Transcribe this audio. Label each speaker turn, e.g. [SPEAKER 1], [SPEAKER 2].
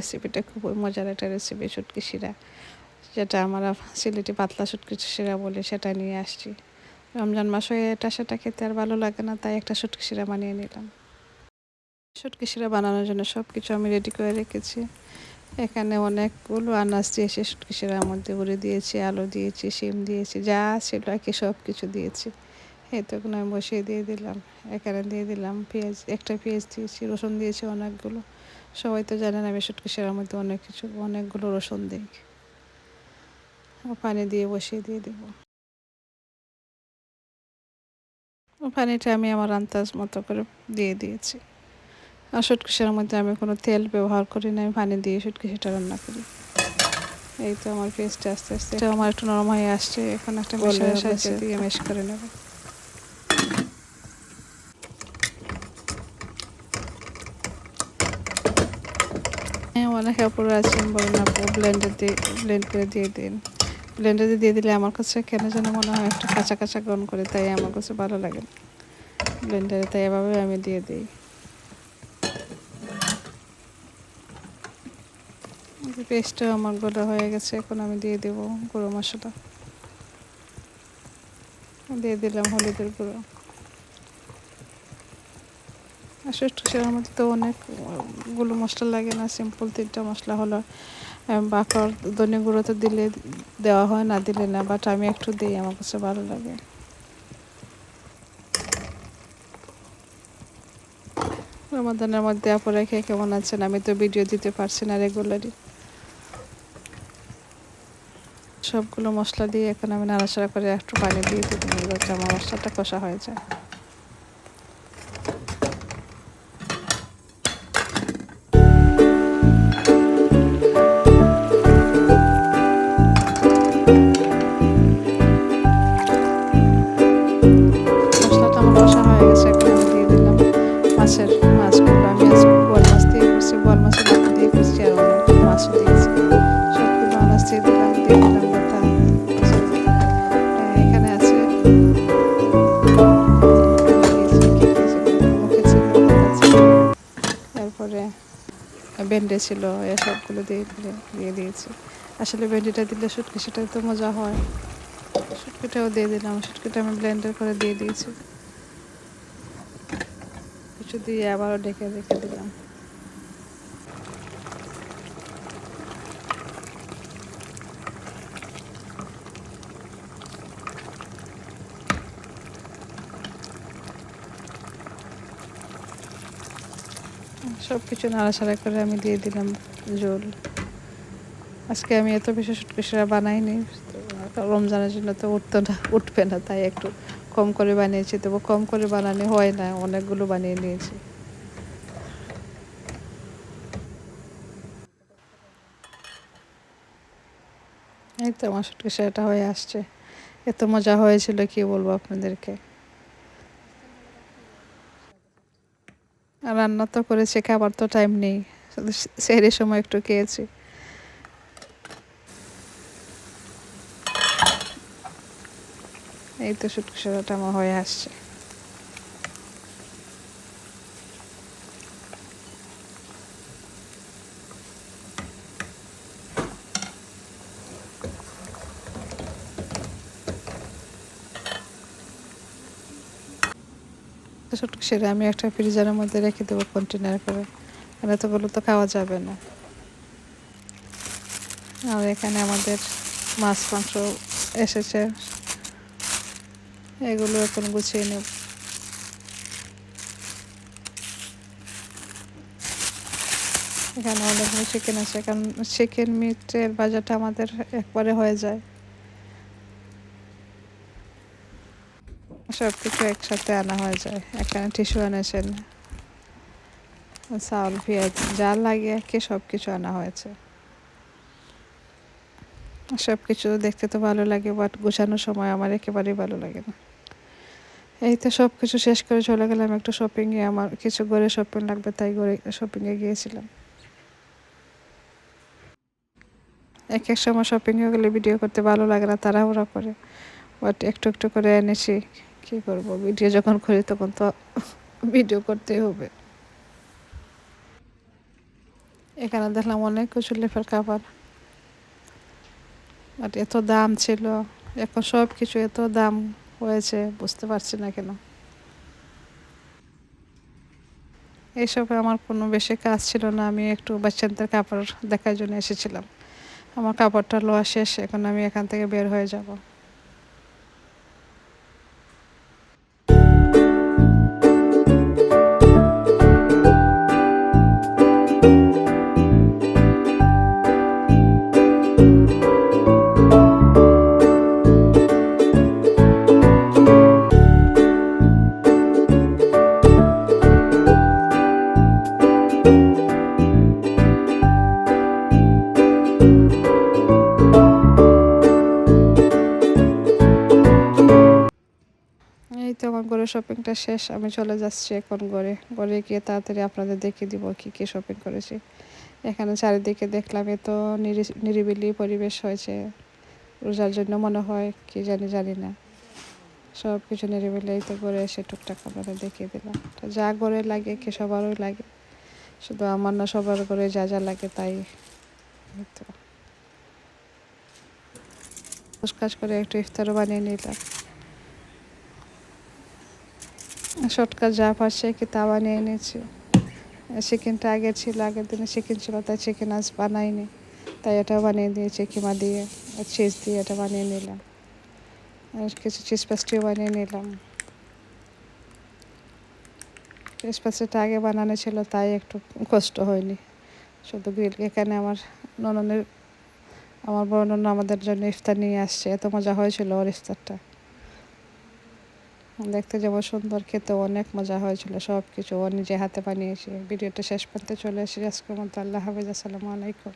[SPEAKER 1] রেসিপিটা খুবই মজার একটা রেসিপি, শুটকি শিরা, যেটা আমরা সিলেটি পাতলা শুটকি শিরা বলি, সেটা নিয়ে আসছি। রমজান মাস হয়ে এটা সেটা খেতে আর ভালো লাগে না, তাই একটা শুটকি শিরা বানিয়ে নিলাম। শুটকি শিরা বানানোর জন্য সব কিছু আমি রেডি করে রেখেছি। এখানে অনেকগুলো আনাজ দিয়েছি শুটকি শিরার মধ্যে, উড়ে দিয়েছি, আলু দিয়েছি, শিম দিয়েছি, যা ছিল আর কি সব কিছু দিয়েছি। এই তো আমি বসিয়ে দিয়ে দিলাম। এখানে দিয়ে দিলাম পেঁয়াজ, একটা পেঁয়াজ দিয়েছি, রসুন দিয়েছি অনেকগুলো। সবাই তো জানেন আমি শুটকি শিরার মধ্যে অনেকগুলো রসুন দিই। পানি দিয়ে বসিয়ে দিয়ে দেবো। পানিটা আমি আমার আন্দাজ মতো করে দিয়ে দিয়েছি। আর শুটকি শিরার মধ্যে আমি কোনো তেল ব্যবহার করি না, আমি পানি দিয়ে শুটকি শিরাটা রান্না করি। এই তো আমার পেস্টটা আস্তে আস্তে আমার একটু নরম হয়ে আসছে, এখন একটা মেশারের সাহায্যে দিয়ে মেশ করে নেব। অনেক আপুরা আছেন বলেন আপু ব্লেন্ড করে দিয়ে দিন। ব্লেন্ডারে দিয়ে দিলে আমার কাছে কেন যেন মনে হয় একটু কাঁচা কাঁচা গন্ধ করে, তাই আমার কাছে ভালো লাগে না ব্লেন্ডারে, তাই এভাবে আমি দিয়ে দিই। পেস্টটা আমার গোলা হয়ে গেছে, এখন আমি দিয়ে দেবো গুঁড়ো মশলা। দিয়ে দিলাম হলুদের গুঁড়ো। আর শুটকি শিরার মধ্যে তো অনেকগুলো মশলা লাগে না, সিম্পল 3টা মশলা হলো। বাকর ধনে গুঁড়ো তো দিলে দেওয়া হয়, না দিলে না, বাট আমি একটু দিই, আমার কাছে ভালো লাগে। রমাদানের মধ্যে আপুরা খেয়ে কেমন আছেন? আমি তো ভিডিও দিতে পারছি না রেগুলারই। সবগুলো মশলা দিয়ে এখন আমি নাড়াচাড়া করে একটু পানি দিয়ে দিলাম, যাতে আমার মশলাটা কষা হয়ে যায়। মশলাটা আমার কষা হয়ে গেছে, এখন আমি দিয়ে দিলাম মাছগুলো। আমি আজ বোয়াল মাছ দিয়ে করছি, বোয়াল মাছের মাথা দিয়ে করছি, আর অনেক মাছও দিয়েছি। সবগুলো আনাজ দিয়ে দিলাম মাথা। এখানে আছে মুখে ছিল, তারপরে ভেন্ডি ছিল, এসবগুলো দিয়ে দিয়েছি। আসলে ভেন্ডিটা দিলে শুটকি সেটা তো মজা হয়। শুটকিটাও দিয়ে দিলাম, শুটকিটা আমি ব্লেন্ডার করে দিয়ে দিয়েছি। কিছু দিয়ে আবারও ঢেকে রেখে দিলাম। সব কিছু নাড়াচাড়া করে আমি দিয়ে দিলাম ঝোল। আজকে আমি এত বেশি শুটকি শিরা বানাইনি, রমজানের জন্য তো উঠবে না, তাই একটু কম করে বানিয়েছি। তবু কম করে বানানো হয় না, অনেকগুলো বানিয়ে নিয়েছি। এই তো আমার শুটকি শিরাটা হয়ে আসছে। এত মজা হয়েছিল কি বলবো আপনাদেরকে। আর রান্না তো করেছি, খাবার তো টাইম নেই, শুধু সেহরির সময় একটু খেয়েছি। এই তো শুটকি শিরাটা আমার হয়ে আসছে। শুটকি শিরা আমি একটা ফ্রিজারের মধ্যে রেখে দেবো কন্টেনার করে, আর এতগুলো তো খাওয়া যাবে না। আর এখানে আমাদের মাছ মাংস এসেছে, এগুলো এখন গুছিয়ে নেব। এখানে অনেকগুলো চিকেন আছে, কারণ চিকেন মিটের বাজারটা আমাদের একবারে হয়ে যায়। সব কিছু একসাথে আনা হয়ে যায়। এখানে টিস্যু এনেছেন, চাউল, পেঁয়াজ, যা লাগে আর কি সব কিছু আনা হয়েছে। সব কিছু দেখতে তো ভালো লাগে, বাট গোছানোর সময় আমার একেবারেই ভালো লাগে না। এই তো সব কিছু শেষ করে চলে গেলাম একটু শপিংয়ে, আমার কিছু ঘরে শপিং লাগবে, তাই ঘরে শপিংয়ে গিয়েছিলাম। এক এক সময় শপিংয়ে গেলে ভিডিও করতে ভালো লাগে না, তাড়াহুড়া করে, বাট একটু একটু করে এনেছি। কী করবো, ভিডিও যখন করি তখন তো ভিডিও করতেই হবে। এখানে দেখলাম অনেক কিছু লেপের কাপড়, বাট এত দাম ছিল। এখন সব কিছু এত দাম হয়েছে, বুঝতে পারছি না কেন। এইসবে আমার কোনো বেশি কাজ ছিল না, আমি একটু বাচ্চাদের কাপড় দেখার জন্য এসেছিলাম। আমার কাপড়টা লওয়া শেষ, এখন আমি এখান থেকে বের হয়ে যাব। এই তো আমার ঘরে শপিংটা শেষ, আমি চলে যাচ্ছি এখন ঘরে। ঘরে গিয়ে তাড়াতাড়ি আপনাদের দেখিয়ে দিব কি কি শপিং করেছি। এখানে চারিদিকে দেখলাম এত নিরিবিলি পরিবেশ হয়েছে, রোজার জন্য মনে হয় কি জানি, জানি না। সব কিছু নিরিবিলি, এই তো ঘরে এসে টুকটাক আপনাদের দেখিয়ে দিলাম। তো যা ঘরে লাগে কি সবারই লাগে, শুধু আমার না, সবার ঘরে যা যা লাগে তাই। এই তো কাজ করে একটু ইফতারও বানিয়ে নিলাম। শর্টকাট যা পারছে কি তা বানিয়ে নিয়েছি। চিকেনটা আগে ছিল, আগের দিনে চিকেন ছিল, তাই চিকেন আজ বানাইনি, তাই এটা বানিয়ে দিয়েছি কিমা দিয়ে আর চিজ দিয়ে এটা বানিয়ে নিলাম। আর কিছু চিজ পেস্ট্রিও বানিয়ে নিলাম। চিজ পেস্ট্রিটা আগে বানানো ছিল, তাই একটু কষ্ট হয়নি। শুধু গ্রিল এখানে আমার বড় ননদ আমাদের জন্য ইফতার নিয়ে আসছে, এত মজা হয়েছিল ওর ইফতারটা। দেখতে যেমন সুন্দর, খেতে অনেক মজা হয়েছিল। সব কিছু ও নিজে হাতে বানিয়েছে। ভিডিওটা শেষ পর্যন্ত চলে এসে আজকের মতো আল্লাহ হাফেজ, আসসালামু আলাইকুম।